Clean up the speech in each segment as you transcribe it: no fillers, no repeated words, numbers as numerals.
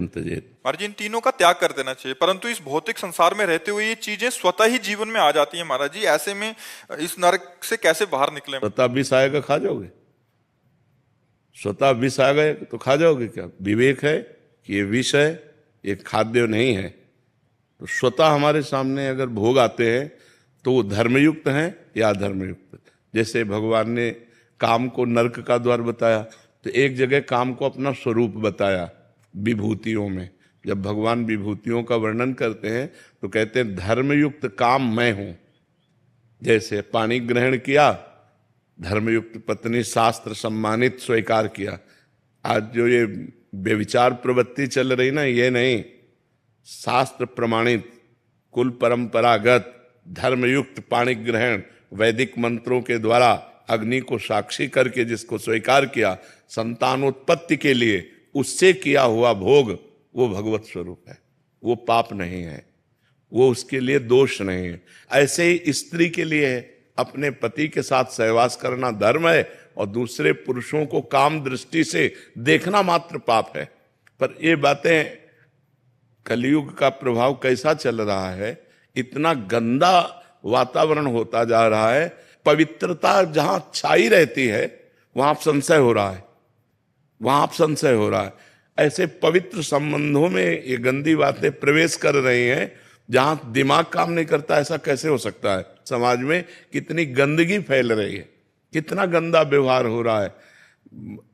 त्यजेत। महाराज जी, इन तीनों का त्याग कर देना चाहिए, परंतु इस भौतिक संसार में रहते हुए ये चीजें स्वतः ही जीवन में आ जाती हैं महाराज जी। ऐसे में इस नरक से कैसे बाहर निकले? स्वतः विष आएगा, खा जाओगे? स्वतः विष आ गए तो खा जाओगे क्या? विवेक है कि ये विष है, ये खाद्य नहीं है। तो स्वतः हमारे सामने अगर भोग आते हैं तो वो धर्मयुक्त हैं या अधर्मयुक्त। जैसे भगवान ने काम को नरक का द्वार बताया, तो एक जगह काम को अपना स्वरूप बताया विभूतियों में। जब भगवान विभूतियों का वर्णन करते हैं तो कहते हैं धर्मयुक्त काम मैं हूं। जैसे पानी ग्रहण किया, धर्मयुक्त पत्नी शास्त्र सम्मानित स्वीकार किया। आज जो ये व्यभिचार प्रवृत्ति चल रही ना, ये नहीं, शास्त्र प्रमाणित कुल परंपरागत धर्मयुक्त पाणी ग्रहण वैदिक मंत्रों के द्वारा अग्नि को साक्षी करके जिसको स्वीकार किया संतानोत्पत्ति के लिए, उससे किया हुआ भोग वो भगवत स्वरूप है, वो पाप नहीं है, वो उसके लिए दोष नहीं है। ऐसे ही स्त्री के लिए है, अपने पति के साथ सहवास करना धर्म है और दूसरे पुरुषों को काम दृष्टि से देखना मात्र पाप है। पर ये बातें, कलयुग का प्रभाव कैसा चल रहा है, इतना गंदा वातावरण होता जा रहा है। पवित्रता जहां छाई रहती है वहां आप संशय हो रहा है, वहां आप संशय हो रहा है। ऐसे पवित्र संबंधों में ये गंदी बातें प्रवेश कर रही हैं जहां दिमाग काम नहीं करता। ऐसा कैसे हो सकता है? समाज में कितनी गंदगी फैल रही है, कितना गंदा व्यवहार हो रहा है।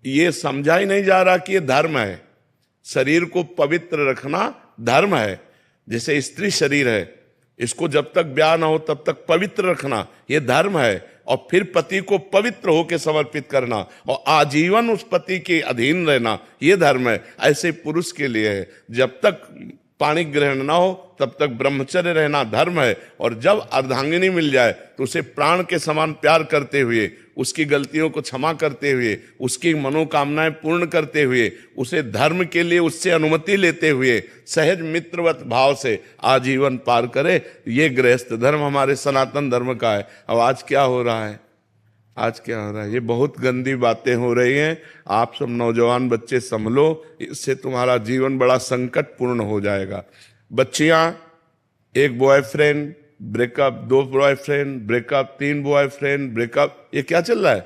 ये समझा ही नहीं जा रहा कि ये धर्म है। शरीर को पवित्र रखना धर्म है। जैसे स्त्री शरीर है, इसको जब तक ब्याह ना हो तब तक पवित्र रखना ये धर्म है। और फिर पति को पवित्र होकर समर्पित करना और आजीवन उस पति के अधीन रहना ये धर्म है। ऐसे पुरुष के लिए है, जब तक पाणी ग्रहण ना हो तब तक ब्रह्मचर्य रहना धर्म है। और जब अर्धांगिनी मिल जाए तो उसे प्राण के समान प्यार करते हुए, उसकी गलतियों को क्षमा करते हुए, उसकी मनोकामनाएं पूर्ण करते हुए, उसे धर्म के लिए उससे अनुमति लेते हुए सहज मित्रवत भाव से आजीवन पार करे। ये गृहस्थ धर्म हमारे सनातन धर्म का है। अब आज क्या हो रहा है? आज क्या हो रहा है? ये बहुत गंदी बातें हो रही हैं। आप सब नौजवान बच्चे संभलो, इससे तुम्हारा जीवन बड़ा संकटपूर्ण हो जाएगा। बच्चियां, एक बॉयफ्रेंड ब्रेकअप, दो बॉयफ्रेंड ब्रेकअप, तीन बॉयफ्रेंड ब्रेकअप, ये क्या चल रहा है?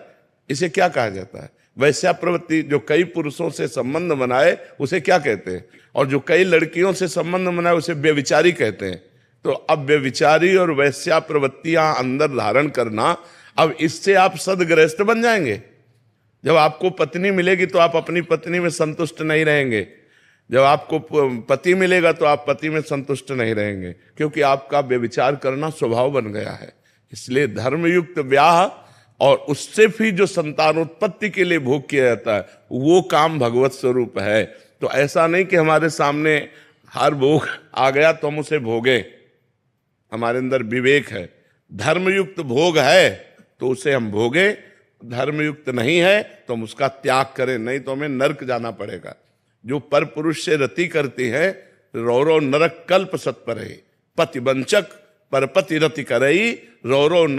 इसे क्या कहा जाता है? वैश्या प्रवृत्ति। जो कई पुरुषों से संबंध बनाए उसे क्या कहते हैं? और जो कई लड़कियों से संबंध बनाए उसे व्यभिचारी कहते हैं। तो अब व्यभिचारी और वैश्या प्रवृत्तियां अंदर धारण करना, अब इससे आप सदगृहस्थ बन जाएंगे। जब आपको पत्नी मिलेगी तो आप अपनी पत्नी में संतुष्ट नहीं रहेंगे, जब आपको पति मिलेगा तो आप पति में संतुष्ट नहीं रहेंगे, क्योंकि आपका व्यभिचार करना स्वभाव बन गया है। इसलिए धर्मयुक्त ब्याह और उससे भी जो संतानोत्पत्ति के लिए भोग किया जाता है वो काम भगवत स्वरूप है। तो ऐसा नहीं कि हमारे सामने हर भोग आ गया तो हम उसे भोगे। हमारे अंदर विवेक है, धर्मयुक्त भोग है तो उसे हम भोगे, धर्मयुक्त नहीं है तो हम उसका त्याग करें, नहीं तो हमें नरक जाना पड़ेगा। जो पर पुरुष से रति करती है, रौरव नरक कल्प सत्पर है। पति वंचक परपति रति करई, रौरव नरक